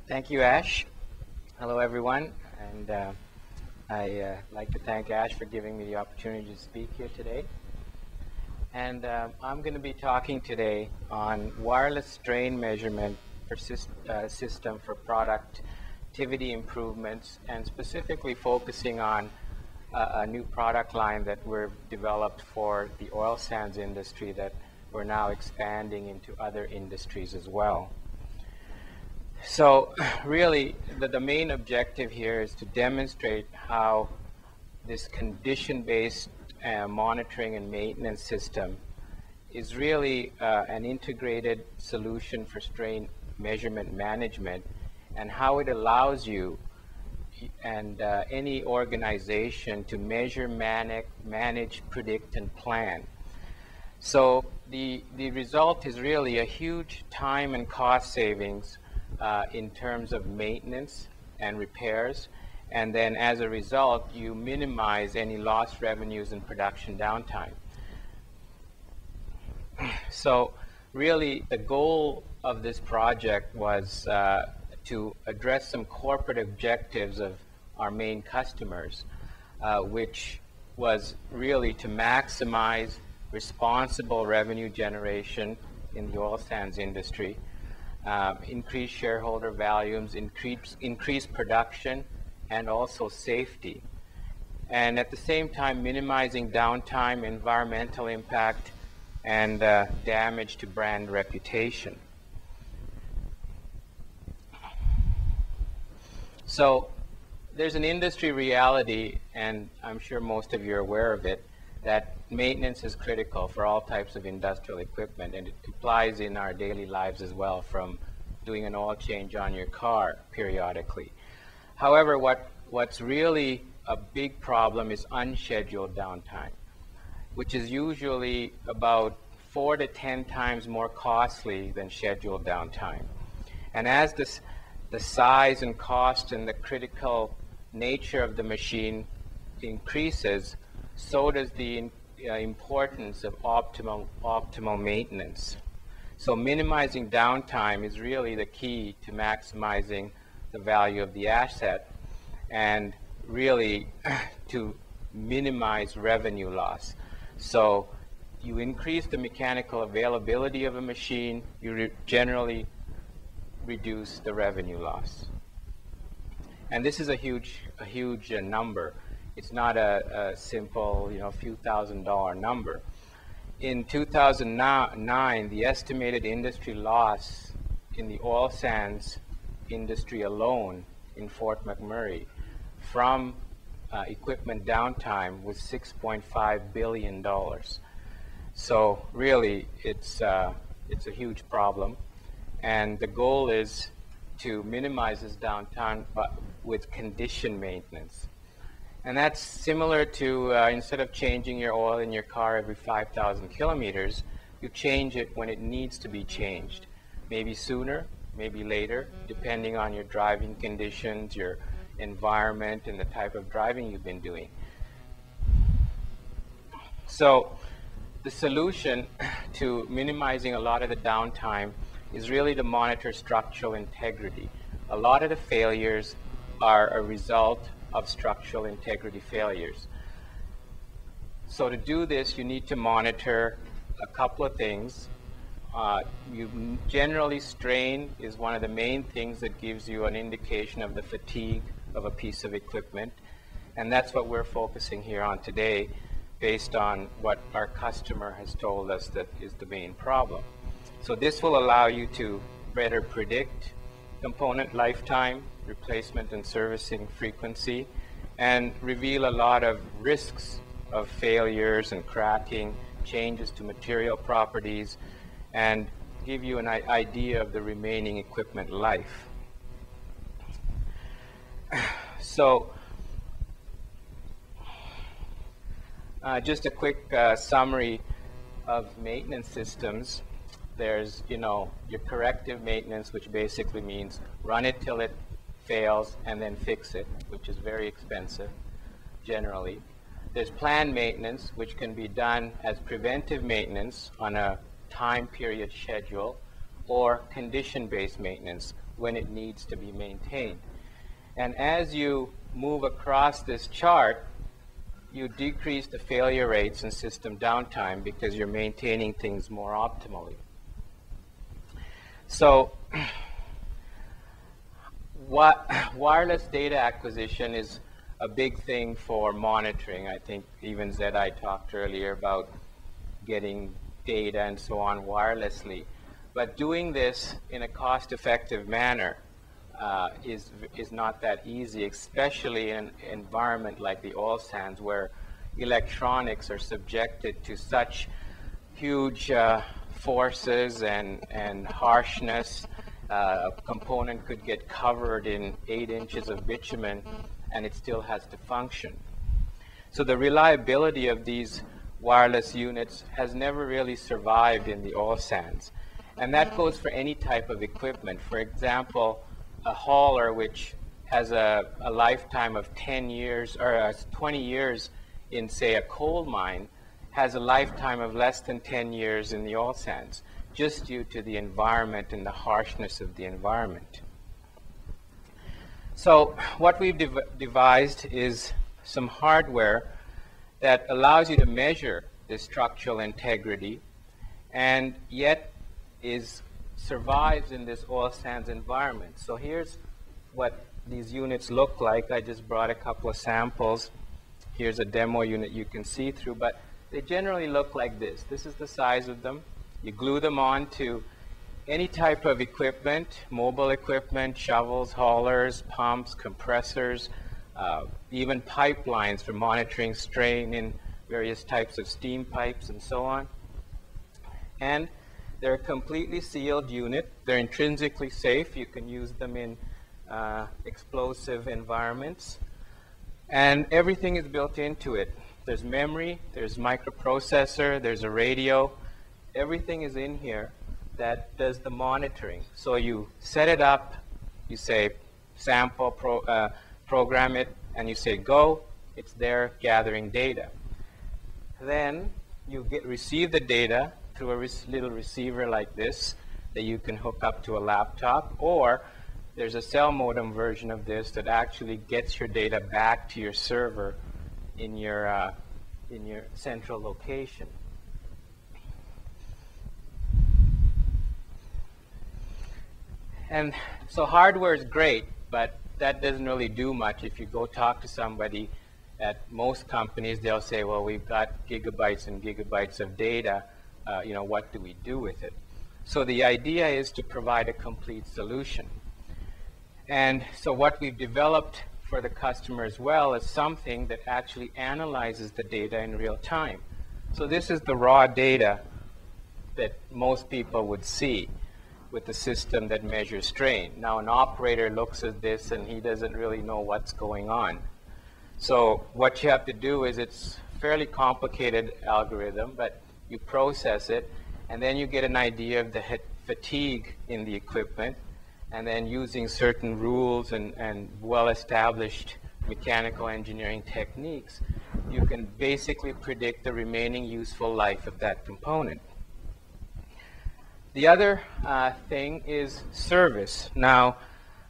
Thank you, Ash. Hello, everyone. And I'd like to thank Ash for giving me the opportunity to speak here today. And I'm going to be talking today on wireless strain measurement for system for productivity improvements, and specifically focusing on a new product line that we've developed for the oil sands industry that we're now expanding into other industries as well. So really, the main objective here is to demonstrate how this condition-based monitoring and maintenance system is really an integrated solution for strain measurement management, and how it allows you and any organization to measure, manage, predict, and plan. So the result is really a huge time and cost savings in terms of maintenance and repairs, and then as a result you minimize any lost revenues and production downtime. So really the goal of this project was to address some corporate objectives of our main customers, which was really to maximize responsible revenue generation in the oil sands industry, increase shareholder values, increase production, and also safety. And at the same time, minimizing downtime, environmental impact, and damage to brand reputation. So there's an industry reality, and I'm sure most of you are aware of it, that maintenance is critical for all types of industrial equipment, and it applies in our daily lives as well, from doing an oil change on your car periodically. However, what's really a big problem is unscheduled downtime, which is usually about 4 to 10 times more costly than scheduled downtime. And as the size and cost and the critical nature of the machine increases, so does the importance of optimal maintenance. So minimizing downtime is really the key to maximizing the value of the asset, and really to minimize revenue loss. So you increase the mechanical availability of a machine, you generally reduce the revenue loss. And this is a huge number. It's not a simple, few $1,000 number. In 2009, the estimated industry loss in the oil sands industry alone in Fort McMurray from equipment downtime was $6.5 billion. So really, it's a huge problem, and the goal is to minimize this downtime, but with condition maintenance. And that's similar to instead of changing your oil in your car every 5,000 kilometers, you change it when it needs to be changed. Maybe sooner, maybe later, depending on your driving conditions, your environment, and the type of driving you've been doing. So the solution to minimizing a lot of the downtime is really to monitor structural integrity. A lot of the failures are a result of structural integrity failures. So to do this, you need to monitor a couple of things. Generally, strain is one of the main things that gives you an indication of the fatigue of a piece of equipment, and that's what we're focusing here on today, based on what our customer has told us that is the main problem. So this will allow you to better predict component lifetime, replacement and servicing frequency, and reveal a lot of risks of failures and cracking, changes to material properties, and give you an idea of the remaining equipment life. So just a quick summary of maintenance systems. There's, your corrective maintenance, which basically means run it till it fails and then fix it, which is very expensive generally. There's planned maintenance, which can be done as preventive maintenance on a time period schedule, or condition-based maintenance when it needs to be maintained. And as you move across this chart, you decrease the failure rates and system downtime because you're maintaining things more optimally. So wireless data acquisition is a big thing for monitoring. I think even Zedai talked earlier about getting data and so on wirelessly. But doing this in a cost-effective manner is not that easy, especially in an environment like the oil sands where electronics are subjected to such huge forces and harshness. A component could get covered in 8 inches of bitumen and it still has to function. So the reliability of these wireless units has never really survived in the oil sands. And that goes for any type of equipment. For example, a hauler which has a lifetime of 10 years or 20 years in, say, a coal mine has a lifetime of less than 10 years in the oil sands, just due to the environment and the harshness of the environment. So what we've devised is some hardware that allows you to measure the structural integrity and yet survives in this oil sands environment. So here's what these units look like. I just brought a couple of samples. Here's a demo unit you can see through, but they generally look like this. This is the size of them. You glue them on to any type of equipment, mobile equipment, shovels, haulers, pumps, compressors, even pipelines for monitoring strain in various types of steam pipes and so on. And they're a completely sealed unit. They're intrinsically safe. You can use them in explosive environments. And everything is built into it. There's memory, there's microprocessor, there's a radio. Everything is in here that does the monitoring. So you set it up, you say sample, program it, and you say go. It's there gathering data. Then you receive the data through a little receiver like this that you can hook up to a laptop, or there's a cell modem version of this that actually gets your data back to your server in your central location. And so hardware is great, but that doesn't really do much. If you go talk to somebody at most companies, they'll say, well, we've got gigabytes and gigabytes of data. What do we do with it? So the idea is to provide a complete solution. And so what we've developed for the customer as well is something that actually analyzes the data in real time. So this is the raw data that most people would see with the system that measures strain. Now an operator looks at this and he doesn't really know what's going on. So what you have to do is, it's a fairly complicated algorithm, but you process it and then you get an idea of the fatigue in the equipment, and then using certain rules and well-established mechanical engineering techniques, you can basically predict the remaining useful life of that component. The other thing is service. Now,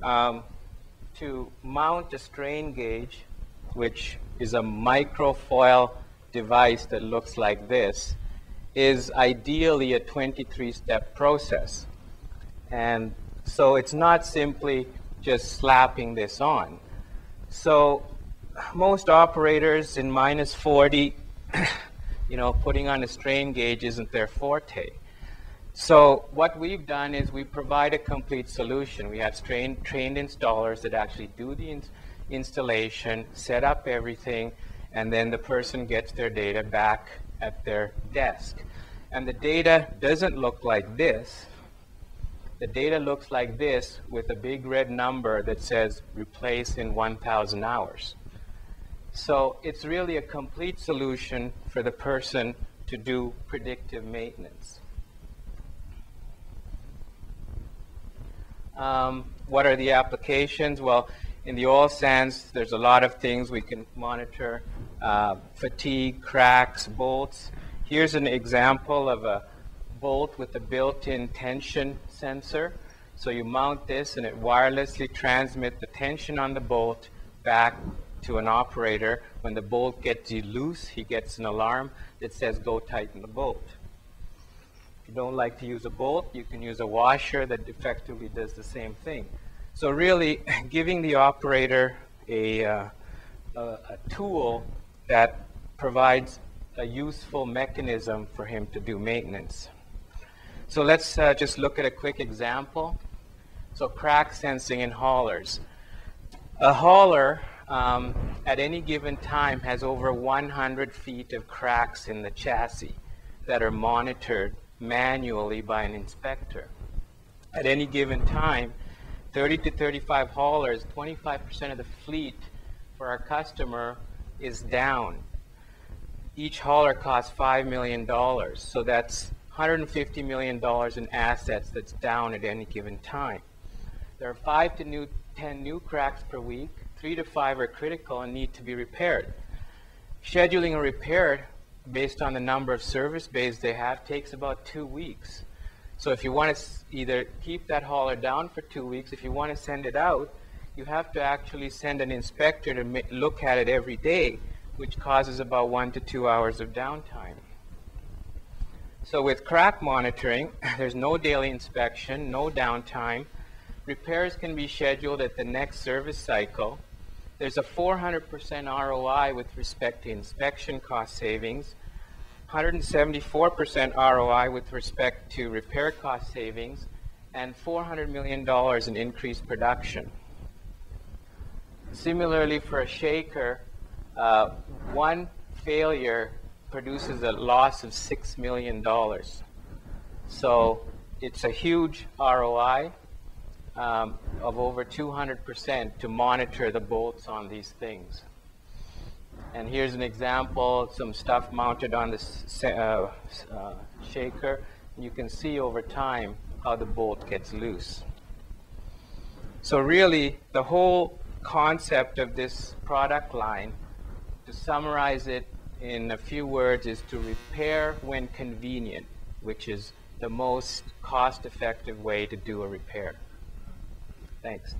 to mount a strain gauge, which is a microfoil device that looks like this, is ideally a 23-step process. And so it's not simply just slapping this on. So most operators in -40, putting on a strain gauge isn't their forte. So what we've done is we provide a complete solution. We have trained installers that actually do the installation, set up everything, and then the person gets their data back at their desk. And the data doesn't look like this. The data looks like this with a big red number that says replace in 1,000 hours. So it's really a complete solution for the person to do predictive maintenance. What are the applications? Well, in the oil sands, there's a lot of things we can monitor. Fatigue, cracks, bolts. Here's an example of a bolt with a built-in tension sensor. So you mount this and it wirelessly transmits the tension on the bolt back to an operator. When the bolt gets loose, he gets an alarm that says go tighten the bolt. If you don't like to use a bolt, you can use a washer that effectively does the same thing. So really giving the operator a tool that provides a useful mechanism for him to do maintenance. So let's just look at a quick example. So crack sensing in haulers. A hauler at any given time has over 100 feet of cracks in the chassis that are monitored manually by an inspector. At any given time, 30 to 35 haulers, 25% of the fleet for our customer is down. Each hauler costs $5 million, so that's $150 million in assets that's down at any given time. There are 5 to 10 new cracks per week. 3 to 5 are critical and need to be repaired. Scheduling a repair based on the number of service bays they have takes about 2 weeks. So if you want to either keep that hauler down for 2 weeks, if you want to send it out, you have to actually send an inspector to look at it every day, which causes about 1 to 2 hours of downtime. So with crack monitoring, there's no daily inspection, no downtime. Repairs can be scheduled at the next service cycle. There's a 400% ROI with respect to inspection cost savings, 174% ROI with respect to repair cost savings, and $400 million in increased production. Similarly, for a shaker, one failure produces a loss of $6 million. So it's a huge ROI of over 200% to monitor the bolts on these things. And here's an example, some stuff mounted on the shaker. You can see over time how the bolt gets loose. So really, the whole concept of this product line, to summarize it in a few words, is to repair when convenient, which is the most cost-effective way to do a repair. Thanks.